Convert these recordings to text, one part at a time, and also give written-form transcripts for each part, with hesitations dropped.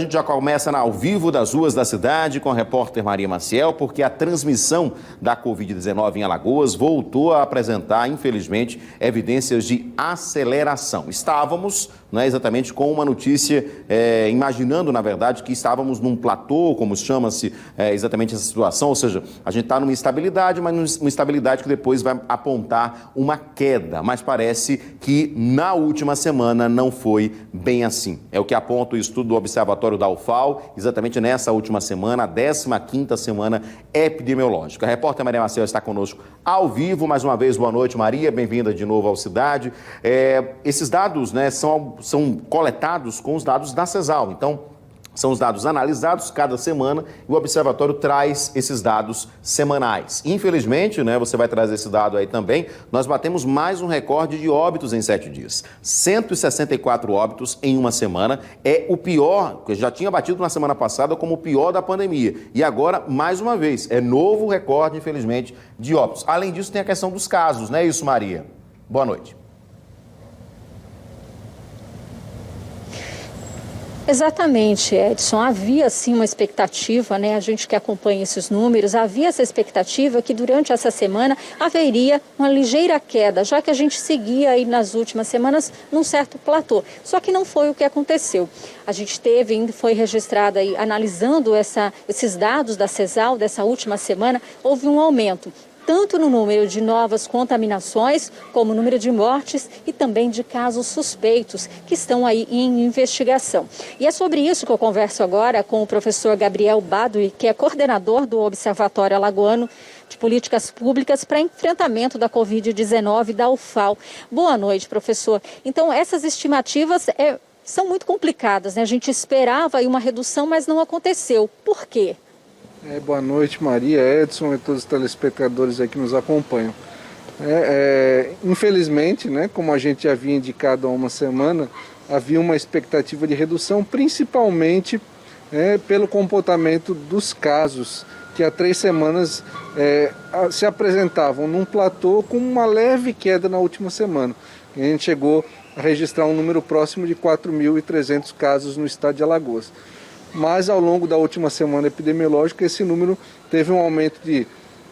gente já começa ao vivo das ruas da cidade com a repórter Maria Maciel, porque a transmissão da Covid-19 em Alagoas voltou a apresentar, infelizmente, evidências de aceleração. Estávamos, exatamente com uma notícia, imaginando, na verdade, que estávamos num platô, como chama-se exatamente essa situação, ou seja, a gente está numa estabilidade, mas uma estabilidade que depois vai apontar uma queda. Mas parece que na última semana não foi bem assim. É o que aponta o estudo do Observatório da UFAL, exatamente nessa última semana, a 15ª semana epidemiológica. A repórter Maria Marcel está conosco ao vivo. Mais uma vez, boa noite, Maria. Bem-vinda de novo ao Cidade. Esses dados, são coletados com os dados da CESAL. Então, são os dados analisados cada semana e o Observatório traz esses dados semanais. Infelizmente, você vai trazer esse dado aí também, nós batemos mais um recorde de óbitos em 7 dias. 164 óbitos em uma semana. É o pior, que já tinha batido na semana passada como o pior da pandemia. E agora, mais uma vez, é novo recorde, infelizmente, de óbitos. Além disso, tem a questão dos casos, não é isso, Maria? Boa noite. Exatamente, Edson. Havia sim uma expectativa, a gente que acompanha esses números, havia essa expectativa que durante essa semana haveria uma ligeira queda, já que a gente seguia aí nas últimas semanas num certo platô. Só que não foi o que aconteceu. A gente foi registrado aí, analisando esses dados da CESAL dessa última semana, houve um aumento tanto no número de novas contaminações, como no número de mortes e também de casos suspeitos que estão aí em investigação. E é sobre isso que eu converso agora com o professor Gabriel Badui, que é coordenador do Observatório Alagoano de Políticas Públicas para Enfrentamento da Covid-19 da UFAL. Boa noite, professor. Então, essas estimativas são muito complicadas, A gente esperava aí uma redução, mas não aconteceu. Por quê? Boa noite, Maria, Edson e todos os telespectadores aí que nos acompanham. Infelizmente, como a gente já havia indicado há uma semana, havia uma expectativa de redução, principalmente pelo comportamento dos casos, que há 3 semanas se apresentavam num platô com uma leve queda na última semana. A gente chegou a registrar um número próximo de 4.300 casos no estado de Alagoas. Mas ao longo da última semana epidemiológica, esse número teve um aumento de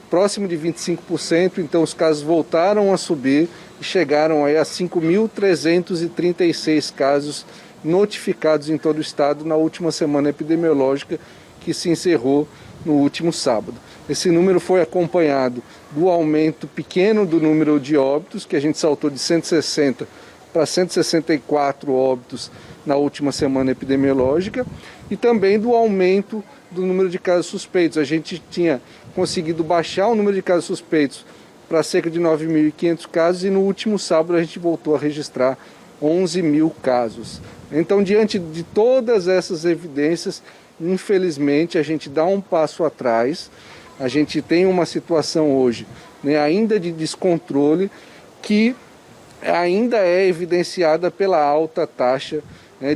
próximo de 25%, então os casos voltaram a subir e chegaram aí a 5.336 casos notificados em todo o estado na última semana epidemiológica, que se encerrou no último sábado. Esse número foi acompanhado do aumento pequeno do número de óbitos, que a gente saltou de 160 para 164 óbitos na última semana epidemiológica, e também do aumento do número de casos suspeitos. A gente tinha conseguido baixar o número de casos suspeitos para cerca de 9.500 casos e no último sábado a gente voltou a registrar 11.000 casos. Então, diante de todas essas evidências, infelizmente a gente dá um passo atrás. A gente tem uma situação hoje, ainda de descontrole, que ainda é evidenciada pela alta taxa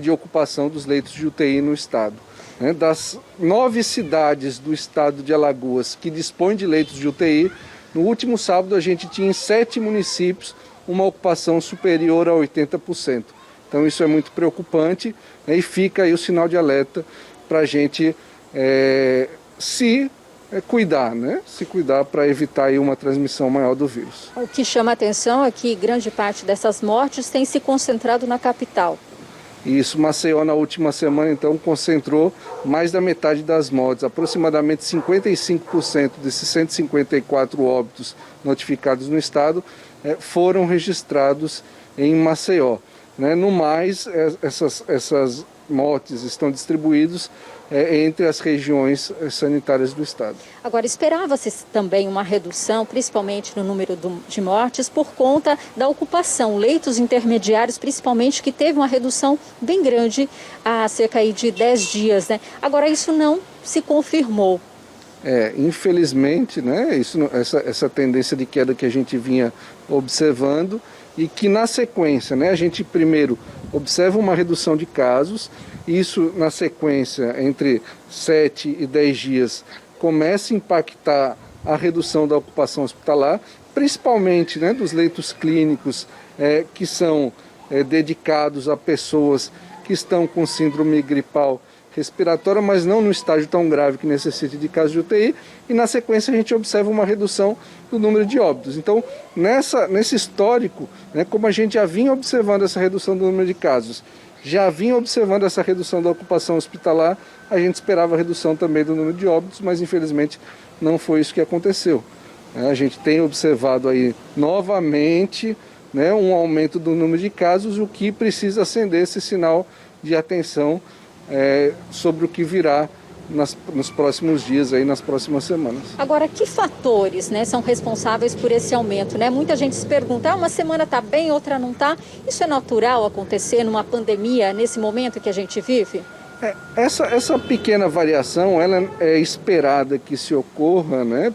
de ocupação dos leitos de UTI no estado. Das 9 cidades do estado de Alagoas que dispõem de leitos de UTI, no último sábado a gente tinha em 7 municípios uma ocupação superior a 80%. Então isso é muito preocupante, e fica aí o sinal de alerta para a gente cuidar, se cuidar para evitar aí uma transmissão maior do vírus. O que chama a atenção é que grande parte dessas mortes tem se concentrado na capital. Isso, Maceió na última semana então concentrou mais da metade das mortes, aproximadamente 55% desses 154 óbitos notificados no estado foram registrados em Maceió. No mais, essas mortes estão distribuídos entre as regiões sanitárias do estado. Agora, esperava-se também uma redução, principalmente no número de mortes, por conta da ocupação, leitos intermediários, principalmente, que teve uma redução bem grande há cerca aí de 10 dias. Agora, isso não se confirmou. Infelizmente, essa tendência de queda que a gente vinha observando e que na sequência, a gente primeiro observa uma redução de casos, isso na sequência entre 7 e 10 dias começa a impactar a redução da ocupação hospitalar, principalmente dos leitos clínicos que são dedicados a pessoas que estão com síndrome gripal respiratória, mas não no estágio tão grave que necessite de casos de UTI, e na sequência a gente observa uma redução do número de óbitos. Então, nesse histórico, né, como a gente já vinha observando essa redução do número de casos, já vinha observando essa redução da ocupação hospitalar, a gente esperava a redução também do número de óbitos, mas infelizmente não foi isso que aconteceu. A gente tem observado aí novamente, né, um aumento do número de casos, o que precisa acender esse sinal de atenção sobre o que virá nos próximos dias, aí, nas próximas semanas. Agora, que fatores, né, são responsáveis por esse aumento? Né? Muita gente se pergunta, uma semana está bem, outra não está. Isso é natural acontecer numa pandemia, nesse momento que a gente vive? Essa pequena variação, ela é esperada que se ocorra, né,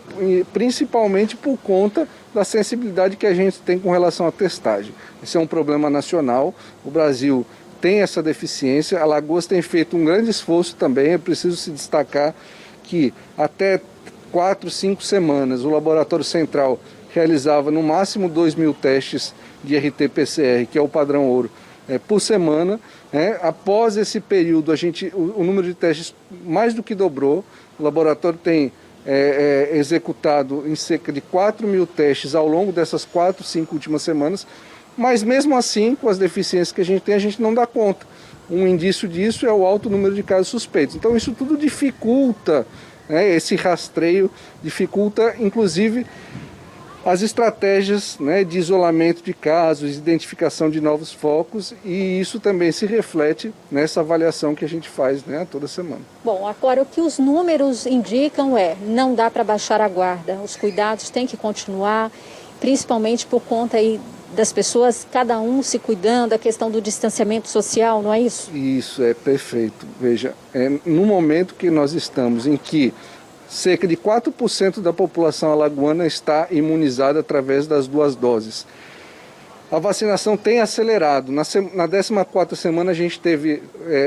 principalmente por conta da sensibilidade que a gente tem com relação à testagem. Esse é um problema nacional, o Brasil tem essa deficiência, Alagoas tem feito um grande esforço também, é preciso se destacar que até 4, 5 semanas o Laboratório Central realizava no máximo 2.000 testes de RT-PCR, que é o padrão ouro, por semana. Após esse período, o número de testes mais do que dobrou, o laboratório tem executado em cerca de 4.000 testes ao longo dessas 4, 5 últimas semanas, mas mesmo assim, com as deficiências que a gente tem, a gente não dá conta. Um indício disso é o alto número de casos suspeitos. Então isso tudo dificulta, né, esse rastreio, dificulta inclusive as estratégias, né, de isolamento de casos, identificação de novos focos, e isso também se reflete nessa avaliação que a gente faz, né, toda semana. Bom, agora o que os números indicam não dá para baixar a guarda, os cuidados têm que continuar, principalmente por conta aí das pessoas, cada um se cuidando, a questão do distanciamento social, não é isso? Isso, é perfeito. Veja, no momento que nós estamos em que cerca de 4% da população alagoana está imunizada através das 2 doses. A vacinação tem acelerado. Na 14ª semana a gente teve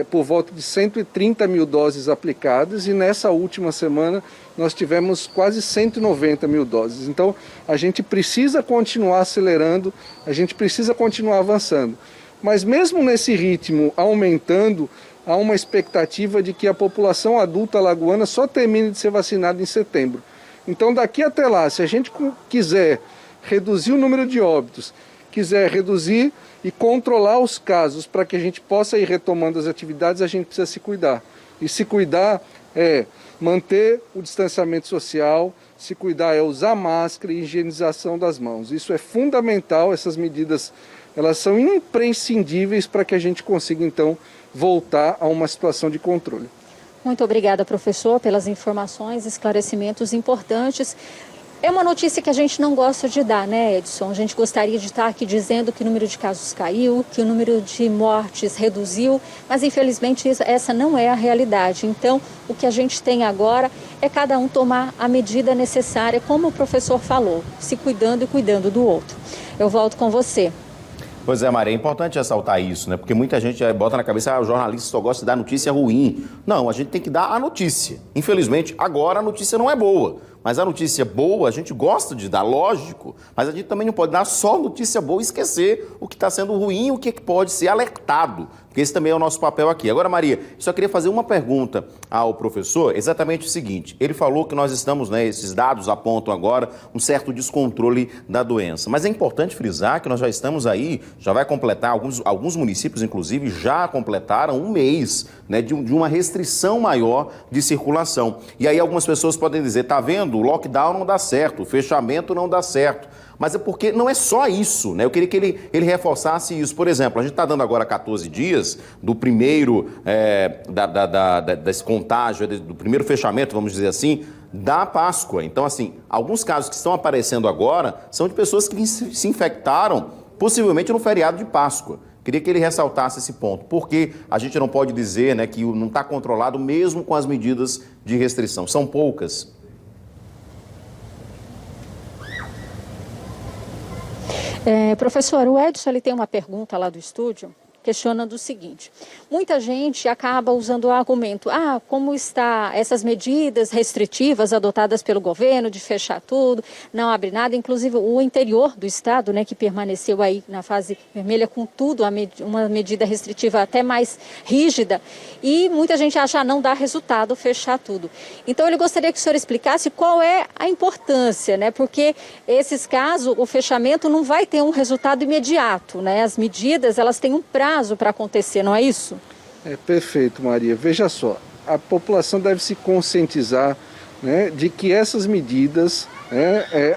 por volta de 130 mil doses aplicadas e nessa última semana nós tivemos quase 190 mil doses. Então a gente precisa continuar acelerando, a gente precisa continuar avançando. Mas mesmo nesse ritmo aumentando, há uma expectativa de que a população adulta alagoana só termine de ser vacinada em setembro. Então daqui até lá, se a gente quiser reduzir o número de óbitos, quiser reduzir e controlar os casos para que a gente possa ir retomando as atividades, a gente precisa se cuidar. E se cuidar é manter o distanciamento social, se cuidar é usar máscara e higienização das mãos. Isso é fundamental, essas medidas elas são imprescindíveis para que a gente consiga então voltar a uma situação de controle. Muito obrigada, professor, pelas informações, esclarecimentos importantes. É uma notícia que a gente não gosta de dar, né, Edson? A gente gostaria de estar aqui dizendo que o número de casos caiu, que o número de mortes reduziu, mas infelizmente essa não é a realidade. Então, o que a gente tem agora é cada um tomar a medida necessária, como o professor falou, se cuidando e cuidando do outro. Eu volto com você. Pois é, Maria, é importante ressaltar isso, né? Porque muita gente bota na cabeça, o jornalista só gosta de dar notícia ruim. Não, a gente tem que dar a notícia. Infelizmente, agora a notícia não é boa. Mas a notícia boa a gente gosta de dar, lógico. Mas a gente também não pode dar só notícia boa e esquecer o que está sendo ruim e o que pode ser alertado. Porque esse também é o nosso papel aqui. Agora, Maria, só queria fazer uma pergunta ao professor, exatamente o seguinte. Ele falou que nós estamos, né, esses dados apontam agora um certo descontrole da doença. Mas é importante frisar que nós já estamos aí, já vai completar, alguns municípios, inclusive, já completaram um mês, né, de uma restrição maior de circulação. E aí algumas pessoas podem dizer, tá vendo, o lockdown não dá certo, o fechamento não dá certo. Mas é porque não é só isso, né? Eu queria que ele reforçasse isso. Por exemplo, a gente está dando agora 14 dias do primeiro, desse contágio, do primeiro fechamento, vamos dizer assim, da Páscoa. Então, assim, alguns casos que estão aparecendo agora são de pessoas que se infectaram possivelmente no feriado de Páscoa. Queria que ele ressaltasse esse ponto, porque a gente não pode dizer, né, que não está controlado mesmo com as medidas de restrição. São poucas. Professor, o Edson ele tem uma pergunta lá do estúdio. questionando o seguinte: muita gente acaba usando o argumento, como está essas medidas restritivas adotadas pelo governo de fechar tudo, não abre nada, inclusive o interior do estado, né, que permaneceu aí na fase vermelha com tudo, uma medida restritiva até mais rígida, e muita gente acha não dá resultado fechar tudo. Então ele gostaria que o senhor explicasse qual é a importância, né, porque esses casos, o fechamento não vai ter um resultado imediato, né, as medidas elas têm um prazo para acontecer, não é isso? Perfeito, Maria. Veja só, a população deve se conscientizar, né, de que essas medidas,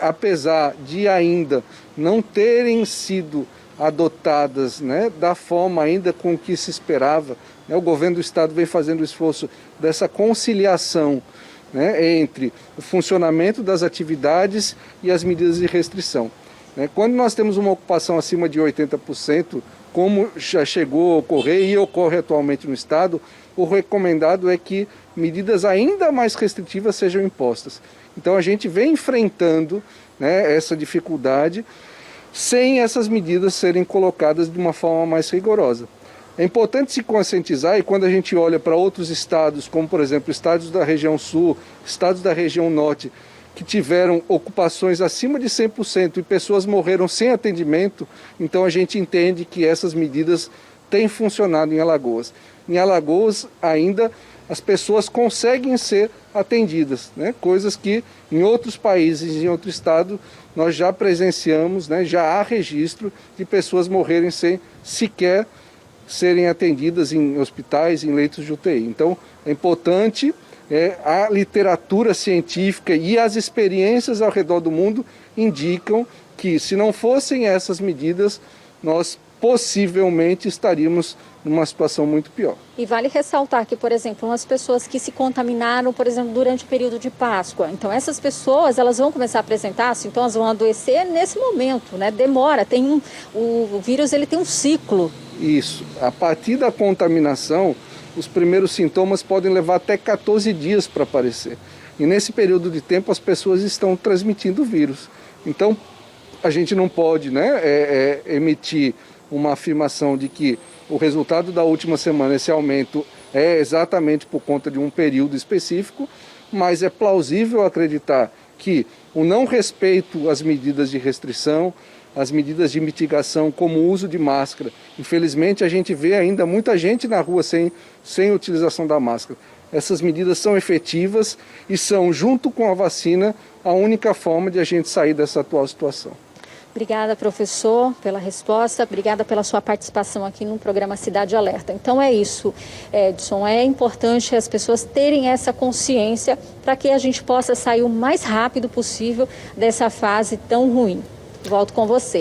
apesar de ainda não terem sido adotadas, né, da forma ainda com que se esperava, né, o governo do estado vem fazendo o esforço dessa conciliação, né, entre o funcionamento das atividades e as medidas de restrição. Quando nós temos uma ocupação acima de 80%, como já chegou a ocorrer e ocorre atualmente no estado, o recomendado é que medidas ainda mais restritivas sejam impostas. Então a gente vem enfrentando, né, essa dificuldade sem essas medidas serem colocadas de uma forma mais rigorosa. É importante se conscientizar, e quando a gente olha para outros estados, como por exemplo estados da região sul, estados da região norte, que tiveram ocupações acima de 100% e pessoas morreram sem atendimento, então a gente entende que essas medidas têm funcionado em Alagoas. Em Alagoas ainda as pessoas conseguem ser atendidas, né? Coisas que em outros países, em outro estado, nós já presenciamos, né? Já há registro de pessoas morrerem sem sequer serem atendidas em hospitais, em leitos de UTI. Então é importante a literatura científica e as experiências ao redor do mundo indicam que, se não fossem essas medidas, nós possivelmente estaríamos numa situação muito pior. E vale ressaltar que, por exemplo, umas pessoas que se contaminaram, por exemplo, durante o período de Páscoa, então essas pessoas elas vão começar a apresentar sintomas, vão adoecer nesse momento, né? Demora, o vírus ele tem um ciclo. Isso, a partir da contaminação, os primeiros sintomas podem levar até 14 dias para aparecer. E nesse período de tempo as pessoas estão transmitindo o vírus. Então a gente não pode, né, emitir uma afirmação de que o resultado da última semana, esse aumento, é exatamente por conta de um período específico, mas é plausível acreditar que o não respeito às medidas de restrição, as medidas de mitigação, como o uso de máscara. Infelizmente, a gente vê ainda muita gente na rua sem utilização da máscara. Essas medidas são efetivas e são, junto com a vacina, a única forma de a gente sair dessa atual situação. Obrigada, professor, pela resposta. Obrigada pela sua participação aqui no programa Cidade Alerta. Então é isso, Edson. É importante as pessoas terem essa consciência para que a gente possa sair o mais rápido possível dessa fase tão ruim. Volto com você.